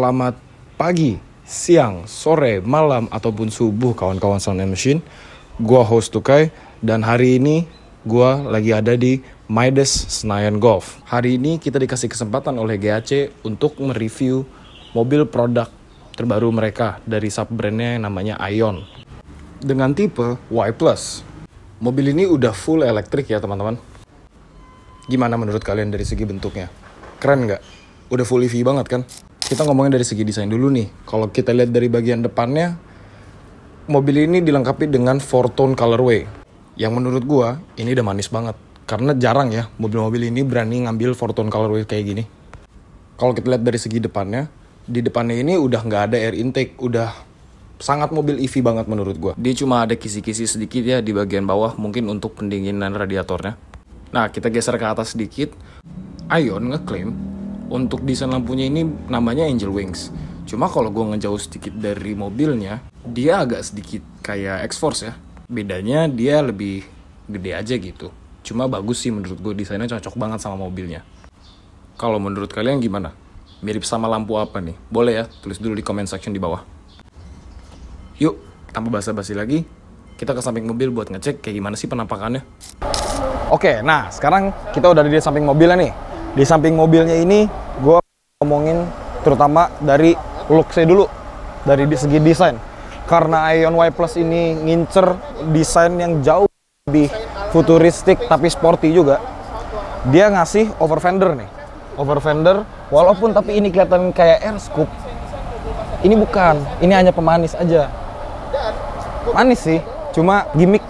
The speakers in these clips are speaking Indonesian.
Selamat pagi, siang, sore, malam, ataupun subuh kawan-kawan Sound and Machine. Gua host Tukai dan hari ini gua lagi ada di Midas Senayan Golf. Hari ini kita dikasih kesempatan oleh GAC untuk mereview mobil produk terbaru mereka dari sub-brandnya yang namanya Aion dengan tipe Y+. Mobil ini udah full elektrik ya teman-teman. Gimana menurut kalian dari segi bentuknya? Keren nggak? Udah full EV banget kan? Kita ngomongin dari segi desain dulu nih. Kalau kita lihat dari bagian depannya, mobil ini dilengkapi dengan 4-tone colorway. Yang menurut gua, ini udah manis banget. Karena jarang ya, mobil-mobil ini berani ngambil 4-tone colorway kayak gini. Kalau kita lihat dari segi depannya, di depannya ini udah nggak ada air intake. Udah sangat mobil EV banget menurut gua. Dia cuma ada kisi-kisi sedikit ya di bagian bawah, mungkin untuk pendinginan radiatornya. Nah, kita geser ke atas sedikit. Aion ngeklaim untuk desain lampunya ini namanya Angel Wings. Cuma kalau gue ngejauh sedikit dari mobilnya, dia agak sedikit kayak X-Force ya. Bedanya dia lebih gede aja gitu. Cuma bagus sih menurut gue, desainnya cocok banget sama mobilnya. Kalau menurut kalian gimana? Mirip sama lampu apa nih? Boleh ya, tulis dulu di comment section di bawah. Yuk, tanpa basa-basi lagi, kita ke samping mobil buat ngecek kayak gimana sih penampakannya. Oke, nah sekarang kita udah di samping mobilnya nih. Di samping mobilnya ini, gue ngomongin terutama dari look-nya dulu. Dari segi desain. Karena Aion Y Plus ini ngincer desain yang jauh lebih futuristik tapi sporty juga. Dia ngasih over fender nih. Over fender, walaupun tapi ini kelihatan kayak air scoop. Ini bukan, ini hanya pemanis aja. Manis sih, cuma gimmick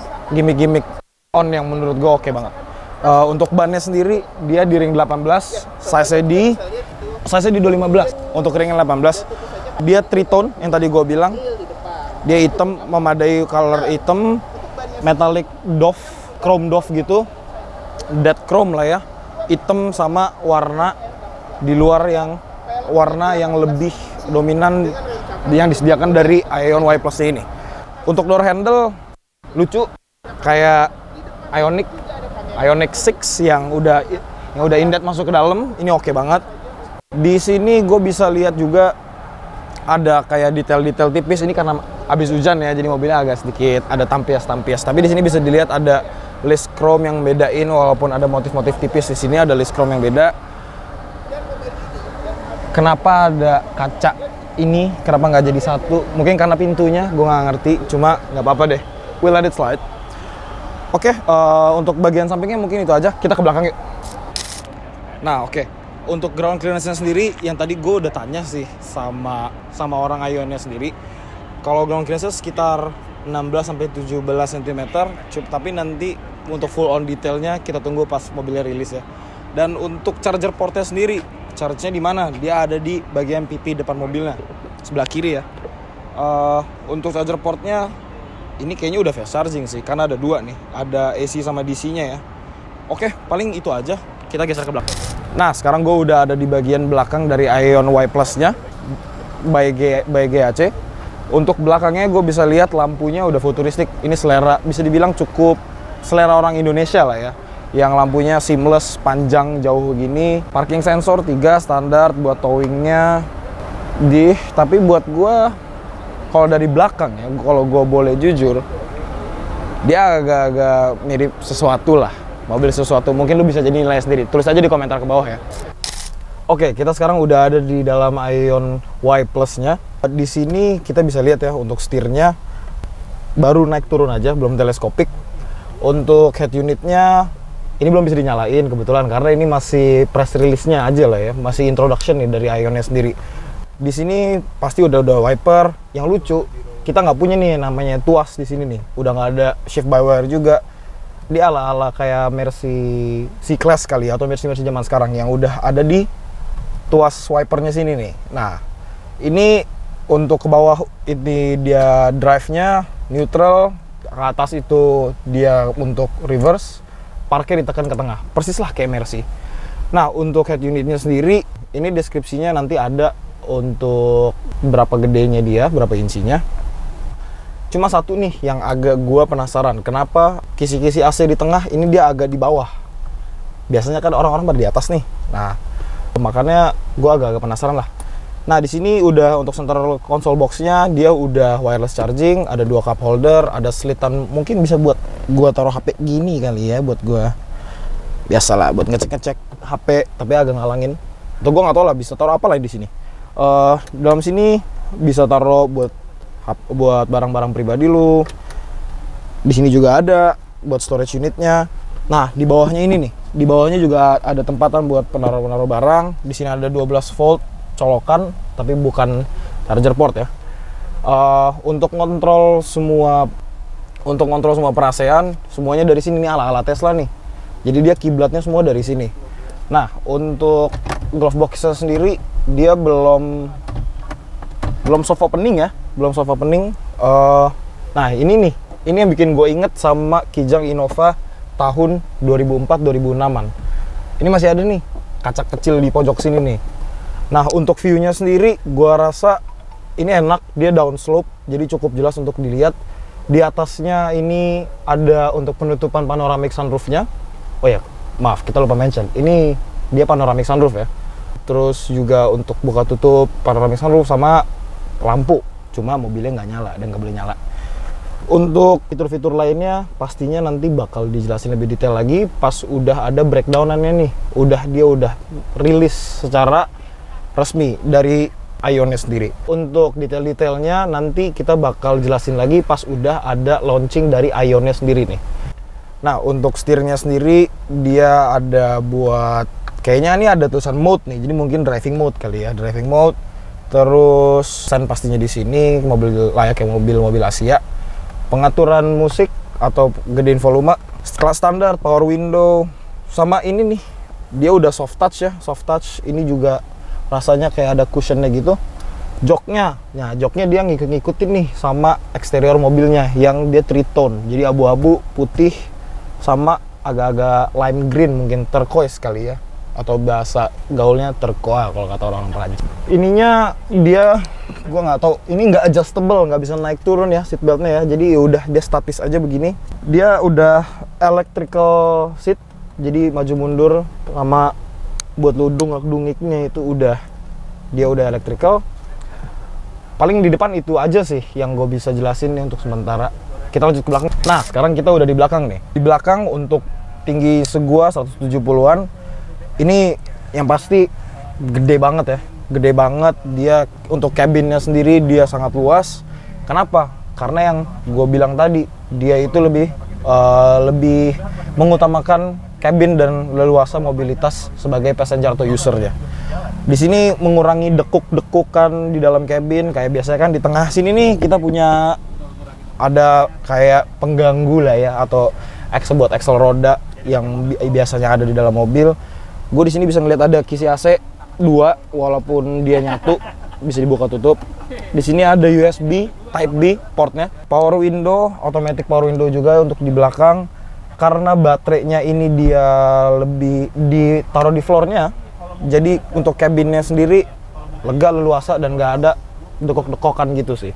on yang menurut gue oke banget. Untuk bannya sendiri dia di ring 18, size di 215. Untuk ring 18 dia tritone yang tadi gue bilang. Dia hitam, memadai color hitam, metallic doff, chrome doff gitu, dead chrome lah ya. Hitam sama warna di luar yang warna yang lebih dominan yang disediakan dari Aion Y Plus ini. Untuk door handle lucu kayak Ioniq 6 yang udah indet masuk ke dalam. Ini oke banget. Di sini gue bisa lihat juga ada kayak detail-detail tipis. Ini karena habis hujan ya, jadi mobilnya agak sedikit ada tampias. Tapi di sini bisa dilihat ada list chrome yang bedain, walaupun ada motif-motif tipis di sini ada list chrome yang beda. Kenapa ada kaca ini? Kenapa nggak jadi satu? Mungkin karena pintunya, gue nggak ngerti. Cuma nggak apa-apa deh. We'll let it slide. Oke, untuk bagian sampingnya mungkin itu aja. Kita ke belakang yuk. Nah, oke. Untuk ground clearance-nya sendiri, yang tadi gue udah tanya sih sama orang Aionnya sendiri. Kalau ground clearance sekitar 16-17 cm. Tapi nanti untuk full on detailnya kita tunggu pas mobilnya rilis ya. Dan untuk charger portnya sendiri, charge-nya di mana? Dia ada di bagian pipi depan mobilnya, sebelah kiri ya. Untuk charger portnya, ini kayaknya udah fast charging sih, karena ada dua nih. Ada AC sama DC-nya ya. Oke, paling itu aja. Kita geser ke belakang. Nah, sekarang gue udah ada di bagian belakang dari Aion Y Plus-nya by GAC. Untuk belakangnya gue bisa lihat lampunya udah futuristik. Ini selera, bisa dibilang cukup selera orang Indonesia lah ya. Yang lampunya seamless, panjang, jauh gini. Parking sensor 3 standar buat towingnya. Tapi buat gue, kalau dari belakang ya, kalau gue boleh jujur, dia agak-agak mirip sesuatu lah. Mobil sesuatu, mungkin lu bisa jadi nilai sendiri. Tulis aja di komentar ke bawah ya. Oke, kita sekarang udah ada di dalam Aion Y Plus-nya. Di sini kita bisa lihat ya, untuk setirnya baru naik turun aja, belum teleskopik. Untuk head unitnya, ini belum bisa dinyalain kebetulan, karena ini masih press release-nya aja lah ya. Masih introduction nih dari Aionnya sendiri. Di sini pasti udah wiper. Yang lucu, kita nggak punya nih namanya tuas di sini nih. Udah nggak ada shift by wire juga. Dia ala-ala kayak Mercy C-Class kali ya, atau Mercy zaman sekarang yang udah ada di tuas wipernya sini nih. Nah, ini untuk ke bawah ini dia drive-nya neutral, ke atas itu dia untuk reverse, parkir ditekan ke tengah. Persis lah kayak Mercy. Nah, untuk head unitnya sendiri, ini deskripsinya nanti ada untuk berapa gedenya dia, berapa insinya. Cuma satu nih yang agak gua penasaran, kenapa kisi-kisi AC di tengah ini dia agak di bawah. Biasanya kan orang-orang pada di atas nih. Nah, makanya gua agak-agak penasaran lah. Nah, di sini udah untuk center console box-nya dia udah wireless charging, ada 2 cup holder, ada selitan mungkin bisa buat gua taruh HP gini kali ya, buat gua biasalah buat ngecek-ngecek HP tapi agak ngalangin. Atau gua nggak tahu lah bisa taruh apa lagi di sini. Dalam sini bisa taruh buat barang-barang pribadi lu. Di sini juga ada buat storage unitnya. Nah, di bawahnya ini nih, di bawahnya juga ada tempatan buat penaruh barang. Di sini ada 12 volt colokan tapi bukan charger port ya. Untuk ngontrol semua perasean semuanya dari sini nih, ala-ala Tesla nih. Jadi dia kiblatnya semua dari sini. Nah, untuk glove box sendiri dia belum soft opening ya, belum soft opening. Nah, ini yang bikin gue inget sama Kijang Innova tahun 2004-2006an. Ini masih ada nih kaca kecil di pojok sini nih. Nah, untuk view-nya sendiri gua rasa ini enak, dia downslope jadi cukup jelas untuk dilihat. Di atasnya ini ada untuk penutupan panoramic sunroof-nya. Oh ya, maaf kita lupa mention, ini dia panoramic sunroof ya. Terus juga untuk buka tutup panoramic sunroof sama lampu, cuma mobilnya nggak nyala dan nggak boleh nyala. Untuk fitur-fitur lainnya pastinya nanti bakal dijelasin lebih detail lagi pas udah ada breakdown-annya nih. Dia udah rilis secara resmi dari Aion-nya sendiri. Untuk detail-detailnya nanti kita bakal jelasin lagi pas udah ada launching dari Aion-nya sendiri nih. Nah, untuk setirnya sendiri dia ada buat, kayaknya ini ada tulisan mode nih, jadi mungkin driving mode kali ya, driving mode. Terus sen pastinya di sini, mobil layaknya mobil Asia. Pengaturan musik atau gedein volume, kelas standar, power window, sama ini nih, dia udah soft touch ya, soft touch. Ini juga rasanya kayak ada cushionnya gitu. Joknya dia ngikutin nih sama eksterior mobilnya yang dia tritone, jadi abu-abu, putih, sama agak-agak lime green, mungkin turquoise kali ya, atau bahasa gaulnya turquoise kalau kata orang Prancis. Ininya dia, gua nggak tahu, ini nggak adjustable, nggak bisa naik turun ya seatbeltnya ya, jadi udah dia statis aja begini. Dia udah electrical seat, jadi maju mundur sama buat dungiknya itu dia udah electrical. Paling di depan itu aja sih yang gue bisa jelasin nih untuk sementara. Kita lanjut ke belakang. Nah, sekarang kita udah di belakang nih. Di belakang untuk tinggi segua 170-an. Ini yang pasti gede banget ya. Gede banget. Dia untuk cabinnya sendiri dia sangat luas. Kenapa? Karena yang gue bilang tadi, dia itu lebih mengutamakan cabin dan leluasa mobilitas sebagai passenger atau usernya. Di sini mengurangi dekuk-dekukan di dalam cabin. Kayak biasanya kan di tengah sini nih kita punya ada kayak pengganggu lah ya, atau buat axle roda yang biasanya ada di dalam mobil. Gue di sini bisa ngeliat ada kisi AC 2 walaupun dia nyatu, bisa dibuka tutup. Di sini ada USB Type B portnya, power window, automatic power window juga untuk di belakang. Karena baterainya ini dia lebih ditaruh di floornya, jadi untuk cabinnya sendiri lega, leluasa, dan nggak ada dekok-dekokan gitu sih.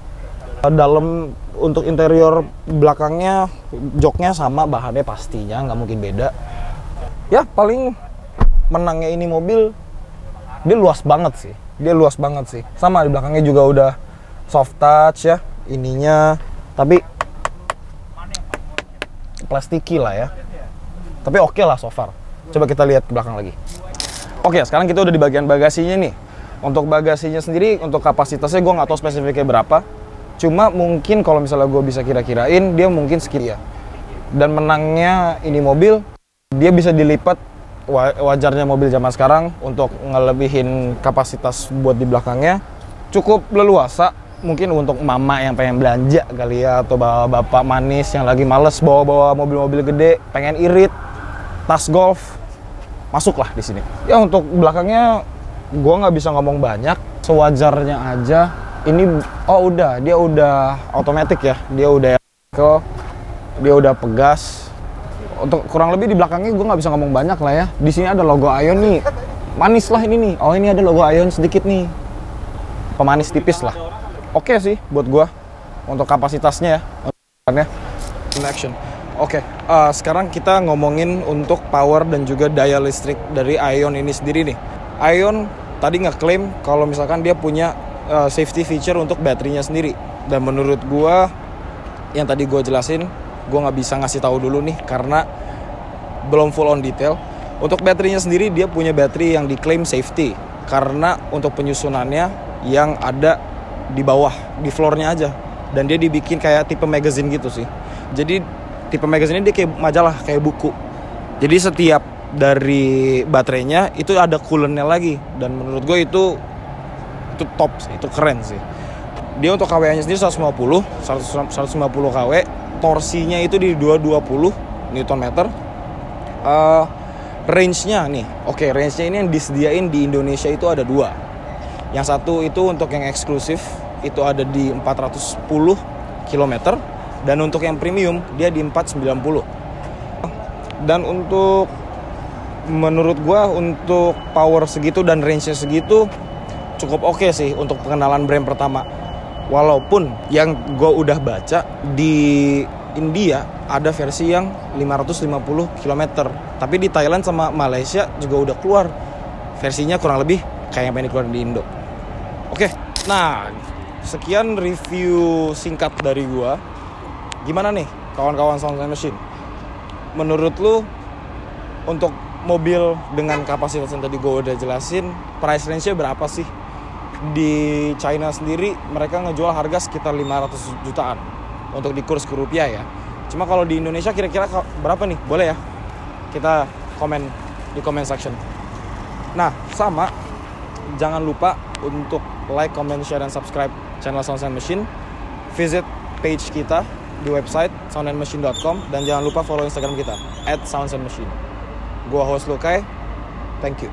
Dalam untuk interior belakangnya, joknya sama, bahannya pastinya nggak mungkin beda. Ya paling menangnya ini mobil, dia luas banget sih. Sama di belakangnya juga udah soft touch ya ininya, tapi plastiki lah ya. Tapi oke lah so far. Coba kita lihat ke belakang lagi. Oke, sekarang kita udah di bagian bagasinya nih. Untuk bagasinya sendiri, untuk kapasitasnya gue nggak tahu spesifiknya berapa. Cuma mungkin kalau misalnya gue bisa kira-kirain, dia mungkin sekian ya. Dan menangnya ini mobil, dia bisa dilipat, wajarnya mobil zaman sekarang untuk ngelebihin kapasitas buat di belakangnya. Cukup leluasa. Mungkin untuk mama yang pengen belanja kali ya, atau bapak manis yang lagi males bawa mobil-mobil gede, pengen irit, tas golf, masuklah di sini. Ya untuk belakangnya gua nggak bisa ngomong banyak, sewajarnya aja. Ini dia udah otomatis ya, dia udah pegas. Untuk kurang lebih di belakangnya gua nggak bisa ngomong banyak lah ya. Di sini ada logo Aion nih, manis lah ini nih. Oh, ini ada logo Aion sedikit nih, pemanis tipis lah. Oke sih buat gua untuk kapasitasnya ya. In action. Oke, sekarang kita ngomongin untuk power dan juga daya listrik dari Aion ini sendiri nih. Aion tadi ngeklaim kalau misalkan dia punya safety feature untuk baterainya sendiri. Dan menurut gue, yang tadi gue jelasin, gue nggak bisa ngasih tahu dulu nih karena belum full on detail. Untuk baterainya sendiri dia punya baterai yang diklaim safety karena untuk penyusunannya yang ada di bawah, di floornya aja. Dan dia dibikin kayak tipe magazine gitu sih. Jadi tipe magazine ini dia kayak majalah, kayak buku. Jadi setiap dari baterainya itu ada coolant-nya lagi. Dan menurut gue itu top sih, itu keren sih. Dia untuk KW-nya sendiri 150 kW. Torsinya itu di 220 Nm. Range-nya nih, range-nya ini yang disediain di Indonesia itu ada 2. Yang satu itu untuk yang eksklusif, itu ada di 410 km. Dan untuk yang premium, dia di 490. Dan menurut gua untuk power segitu dan range-nya segitu cukup oke sih untuk pengenalan brand pertama. Walaupun yang gua udah baca di India ada versi yang 550 km. Tapi di Thailand sama Malaysia juga udah keluar versinya kurang lebih kayak yang pengen dikeluarin di Indo. Oke, nah sekian review singkat dari gua. Gimana nih kawan-kawan Sounds and Machine? Menurut lu untuk mobil dengan kapasitas yang tadi gua udah jelasin, price range-nya berapa sih? Di China sendiri mereka ngejual harga sekitar 500 jutaan untuk dikurs ke rupiah ya. Cuma kalau di Indonesia kira-kira berapa nih? Boleh ya kita komen di comment section. Nah, sama jangan lupa untuk like, comment, share, dan subscribe channel Sounds and Machine. Visit page kita di website soundandmachine.com dan jangan lupa follow Instagram kita @soundsandmachine. Gua host Lukai. Thank you.